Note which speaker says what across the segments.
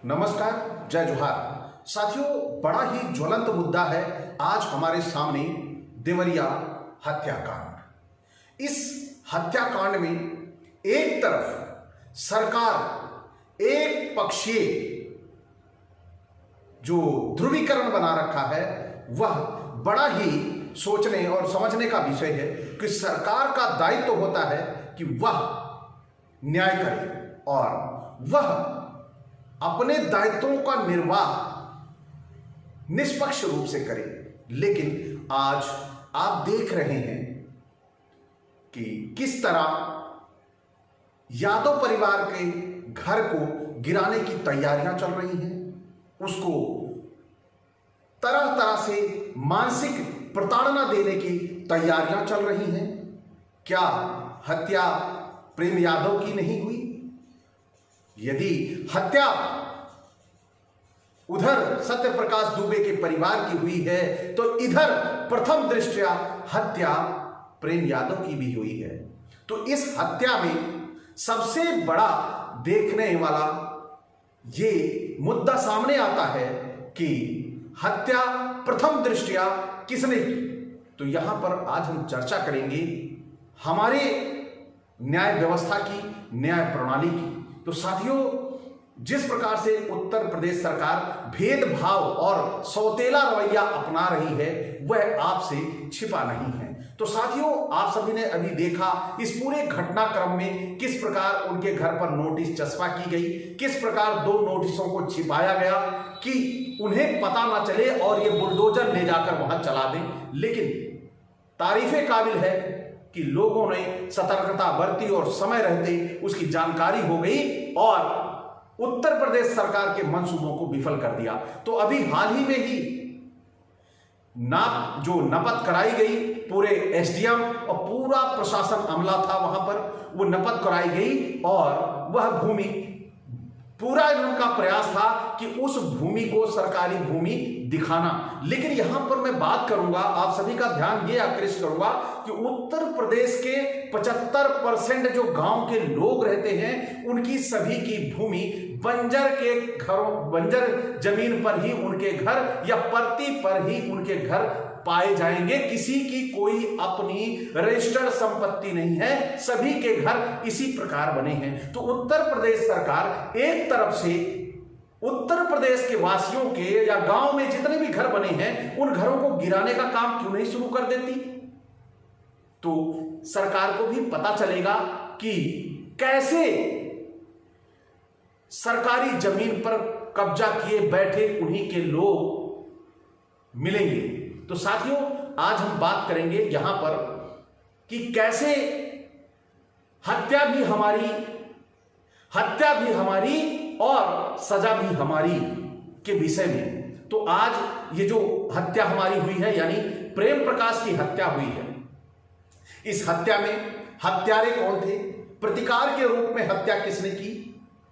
Speaker 1: नमस्कार, जय जोहार। साथियों, बड़ा ही ज्वलंत मुद्दा है आज हमारे सामने, देवरिया हत्याकांड। इस हत्याकांड में एक तरफ सरकार एक पक्षीय जो ध्रुवीकरण बना रखा है, वह बड़ा ही सोचने और समझने का विषय है कि सरकार का दायित्व होता है कि वह न्याय करे और वह अपने दायित्वों का निर्वाह निष्पक्ष रूप से करे। लेकिन आज आप देख रहे हैं कि किस तरह यादव परिवार के घर को गिराने की तैयारियां चल रही हैं, उसको तरह तरह से मानसिक प्रताड़ना देने की तैयारियां चल रही हैं। क्या हत्या प्रेम यादव की नहीं हुई? यदि हत्या उधर सत्य प्रकाश दुबे के परिवार की हुई है, तो इधर प्रथम दृष्टया हत्या प्रेम यादव की भी हुई है। तो इस हत्या में सबसे बड़ा देखने वाला ये मुद्दा सामने आता है कि हत्या प्रथम दृष्टया किसने की। तो यहां पर आज हम चर्चा करेंगे हमारे न्याय व्यवस्था की, न्याय प्रणाली की। तो साथियों, जिस प्रकार से उत्तर प्रदेश सरकार भेदभाव और सौतेला रवैया अपना रही है, वह आपसे छिपा नहीं है। तो साथियों, आप सभी ने अभी देखा इस पूरे घटनाक्रम में किस प्रकार उनके घर पर नोटिस चस्पा की गई, किस प्रकार दो नोटिसों को छिपाया गया कि उन्हें पता ना चले और ये बुलडोजर ले जाकर वहां चला दें। लेकिन तारीफे काबिल है कि लोगों ने सतर्कता बरती और समय रहते उसकी जानकारी हो गई और उत्तर प्रदेश सरकार के मंसूबों को विफल कर दिया। तो अभी हाल ही में ही जो नपत कराई गई, पूरे एसडीएम और पूरा प्रशासन अमला था वहां पर, वो नपत कराई गई और वह भूमि पूरा उनका प्रयास था कि उस भूमि को सरकारी भूमि दिखाना। लेकिन यहां पर मैं बात करूंगा, आप सभी का ध्यान ये आकृष्ट करूंगा कि उत्तर प्रदेश के 75% जो गांव के लोग रहते हैं, उनकी सभी की भूमि बंजर के घरों, बंजर जमीन पर ही उनके घर या परती पर ही उनके घर पाए जाएंगे। किसी की कोई अपनी रजिस्टर्ड संपत्ति नहीं है, सभी के घर इसी प्रकार बने हैं। तो उत्तर प्रदेश सरकार एक तरफ से उत्तर प्रदेश के वासियों के या गांव में जितने भी घर बने हैं, उन घरों को गिराने का काम क्यों नहीं शुरू कर देती? तो सरकार को भी पता चलेगा कि कैसे सरकारी जमीन पर कब्जा किए बैठे उन्हीं के लोग मिलेंगे। तो साथियों, आज हम बात करेंगे यहां पर कि कैसे हत्या भी हमारी और सजा भी हमारी के विषय में। तो आज ये जो हत्या हमारी हुई है, यानी प्रेम प्रकाश की हत्या हुई है, इस हत्या में हत्यारे कौन थे, प्रतिकार के रूप में हत्या किसने की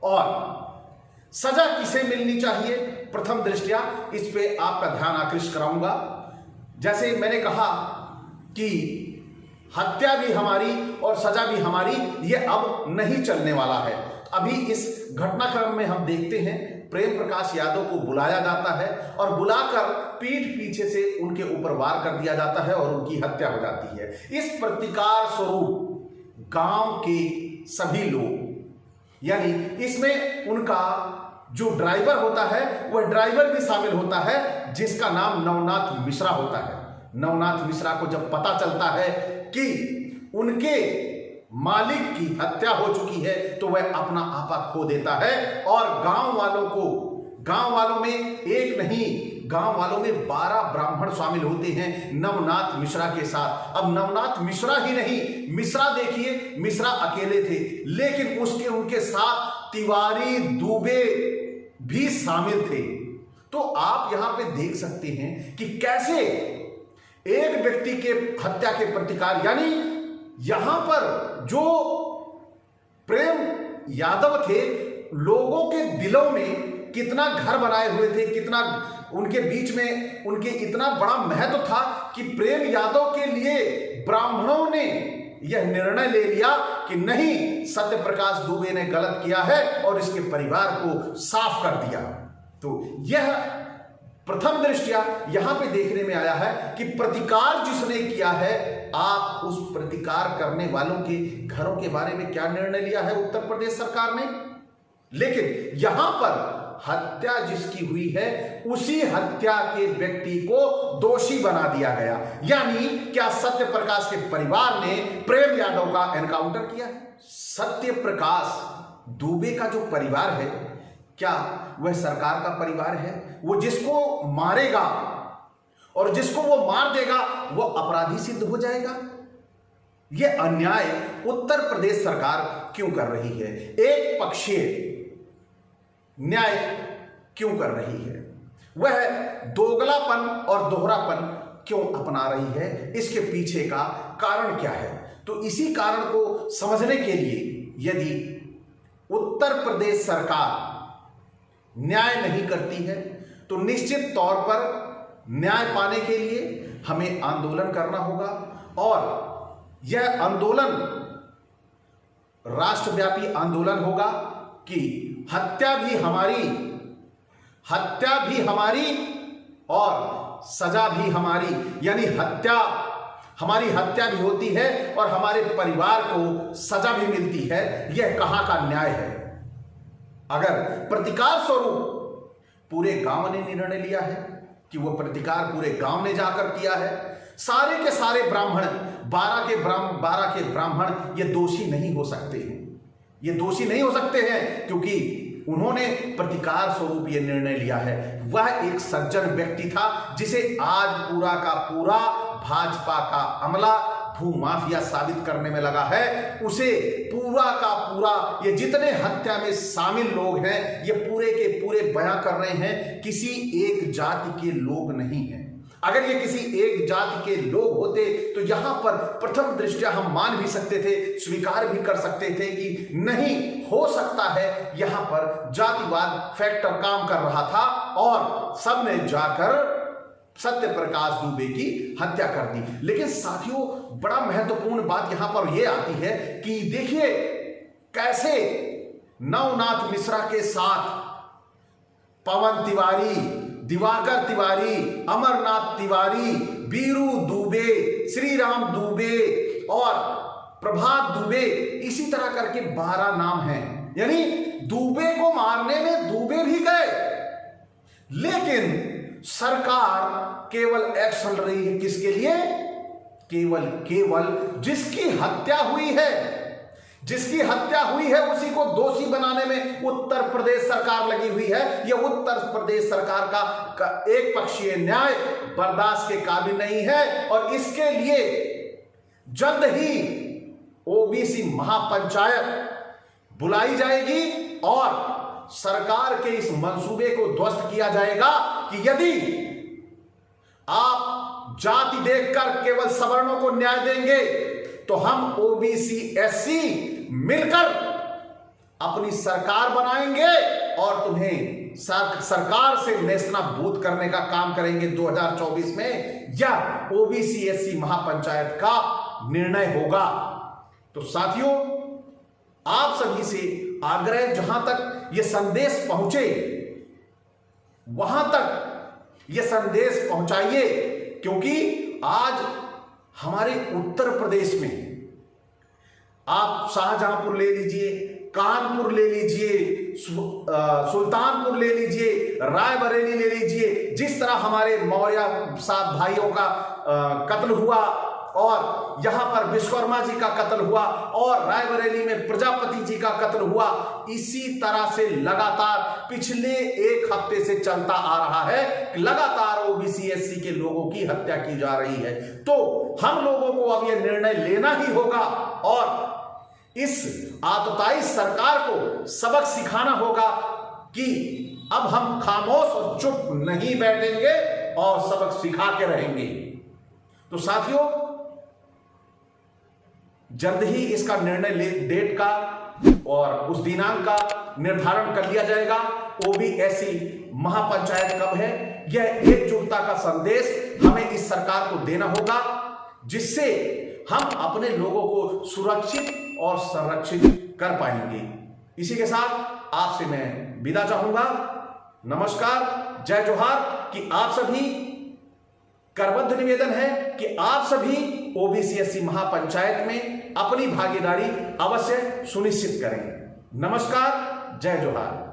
Speaker 1: और सजा किसे मिलनी चाहिए, प्रथम दृष्टया इस पे आपका ध्यान आकृष्ट कराऊंगा। जैसे मैंने कहा कि हत्या भी हमारी और सजा भी हमारी, यह अब नहीं चलने वाला है। अभी इस घटनाक्रम में हम देखते हैं प्रेम प्रकाश यादव को बुलाया जाता है और बुलाकर पीठ पीछे से उनके ऊपर वार कर दिया जाता है और उनकी हत्या हो जाती है। इस प्रतिकार स्वरूप गांव के सभी लोग, यानी इसमें उनका जो ड्राइवर होता है, वह ड्राइवर भी शामिल होता है, जिसका नाम नवनाथ मिश्रा होता है। नवनाथ मिश्रा को जब पता चलता है कि उनके मालिक की हत्या हो चुकी है, तो वह अपना आपा खो देता है और गांव वालों में एक नहीं, गांव वालों में 12 ब्राह्मण शामिल होते हैं नवनाथ मिश्रा के साथ। अब नवनाथ मिश्रा ही नहीं, मिश्रा देखिए, मिश्रा अकेले थे, लेकिन उनके साथ तिवारी दुबे भी शामिल थे। तो आप यहां पे देख सकते हैं कि कैसे एक व्यक्ति के हत्या के प्रतिकार, यानी यहां पर जो प्रेम यादव थे, लोगों के दिलों में कितना घर बनाए हुए थे, कितना उनके बीच में उनके इतना बड़ा महत्व था कि प्रेम यादव के लिए ब्राह्मणों ने यह निर्णय ले लिया कि नहीं, सत्य प्रकाश दुबे ने गलत किया है और इसके परिवार को साफ कर दिया। तो यह प्रथम दृष्टया यहां पे देखने में आया है कि प्रतिकार जिसने किया है, आप उस प्रतिकार करने वालों के घरों के बारे में क्या निर्णय लिया है उत्तर प्रदेश सरकार ने। लेकिन यहां पर हत्या जिसकी हुई है, उसी हत्या के व्यक्ति को दोषी बना दिया गया। यानी क्या सत्य प्रकाश के परिवार ने प्रेम यादव का एनकाउंटर किया है? सत्य प्रकाश दुबे का जो परिवार है, क्या वह सरकार का परिवार है? वो जिसको मारेगा और जिसको वो मार देगा वो अपराधी सिद्ध हो जाएगा? यह अन्याय उत्तर प्रदेश सरकार क्यों कर रही है? एक पक्षीय न्याय क्यों कर रही है? वह दोगलापन और दोहरापन क्यों अपना रही है? इसके पीछे का कारण क्या है? तो इसी कारण को समझने के लिए यदि उत्तर प्रदेश सरकार न्याय नहीं करती है तो निश्चित तौर पर न्याय पाने के लिए हमें आंदोलन करना होगा, और यह आंदोलन राष्ट्रव्यापी आंदोलन होगा कि हत्या भी हमारी और सजा भी हमारी। यानी हमारी हत्या भी होती है और हमारे परिवार को सजा भी मिलती है। यह कहां का न्याय है? अगर प्रतिकार स्वरूप पूरे गांव ने निर्णय लिया है कि वह प्रतिकार पूरे गांव ने जाकर किया है, सारे के सारे ब्राह्मण 12 के ब्राह्मण ये दोषी नहीं हो सकते हैं। ये दोषी नहीं हो सकते हैं क्योंकि उन्होंने प्रतिकार स्वरूप ये निर्णय लिया है। वह एक सज्जन व्यक्ति था जिसे आज पूरा का पूरा भाजपा का अमला भूमाफिया साबित करने में लगा है। उसे पूरा का पूरा ये जितने हत्या में शामिल लोग हैं, ये पूरे के पूरे बयां कर रहे हैं किसी एक जाति के लोग नहीं हैं। अगर ये किसी एक जाति के लोग होते तो यहां पर प्रथम दृष्टया हम मान भी सकते थे, स्वीकार भी कर सकते थे कि नहीं हो सकता है यहां पर जातिवाद फैक्टर काम कर रहा था और सबने जाकर सत्य प्रकाश दुबे की हत्या कर दी। लेकिन साथियों, बड़ा महत्वपूर्ण बात यहां पर यह आती है कि देखिए कैसे नवनाथ मिश्रा के साथ पवन तिवारी, दिवाकर तिवारी, अमरनाथ तिवारी, बीरू दुबे, श्री राम दुबे और प्रभात दुबे, इसी तरह करके 12 नाम हैं। यानी दुबे को मारने में दुबे भी गए, लेकिन सरकार केवल एक्शन रही है किसके लिए? केवल जिसकी हत्या हुई है उसी को दोषी बनाने में उत्तर प्रदेश सरकार लगी हुई है। यह उत्तर प्रदेश सरकार का एक पक्षीय न्याय बर्दाश्त के काबिल नहीं है और इसके लिए जल्द ही ओबीसी महापंचायत बुलाई जाएगी और सरकार के इस मंसूबे को ध्वस्त किया जाएगा कि यदि आप जाति देखकर केवल सवर्णों को न्याय देंगे तो हम ओबीसी एससी मिलकर अपनी सरकार बनाएंगे और तुम्हें सरकार से नेस्तनाबूद करने का काम करेंगे 2024 में। यह ओबीसी एससी महापंचायत का निर्णय होगा। तो साथियों, आप सभी से आग्रह, जहां तक यह संदेश पहुंचे वहां तक यह संदेश पहुंचाइए, क्योंकि आज हमारे उत्तर प्रदेश में आप शाहजहांपुर ले लीजिए, कानपुर ले लीजिए, सुल्तानपुर ले लीजिए, रायबरेली ले लीजिए, जिस तरह हमारे मौर्य साहब भाइयों का कत्ल हुआ और यहां पर विश्वकर्मा जी का कत्ल हुआ और रायबरेली में प्रजापति जी का कत्ल हुआ, इसी तरह से लगातार पिछले एक हफ्ते से चलता आ रहा है। लगातार ओबीसी एससी के लोगों की हत्या की जा रही है। तो हम लोगों को अब यह निर्णय लेना ही होगा और इस आतताई सरकार को सबक सिखाना होगा कि अब हम खामोश और चुप नहीं बैठेंगे और सबक सिखा के रहेंगे। तो साथियों, जल्द ही इसका निर्णय डेट का और उस दिनांक का निर्धारण कर लिया जाएगा। ओबीसी महापंचायत कब है, यह एकजुटता का संदेश हमें इस सरकार को देना होगा, जिससे हम अपने लोगों को सुरक्षित और संरक्षित कर पाएंगे। इसी के साथ आपसे मैं विदा चाहूंगा। नमस्कार, जय जोहार। कि आप सभी करबद्ध निवेदन है कि आप सभी ओबीसी एससी महापंचायत में अपनी भागीदारी अवश्य सुनिश्चित करें। नमस्कार, जय जोहार।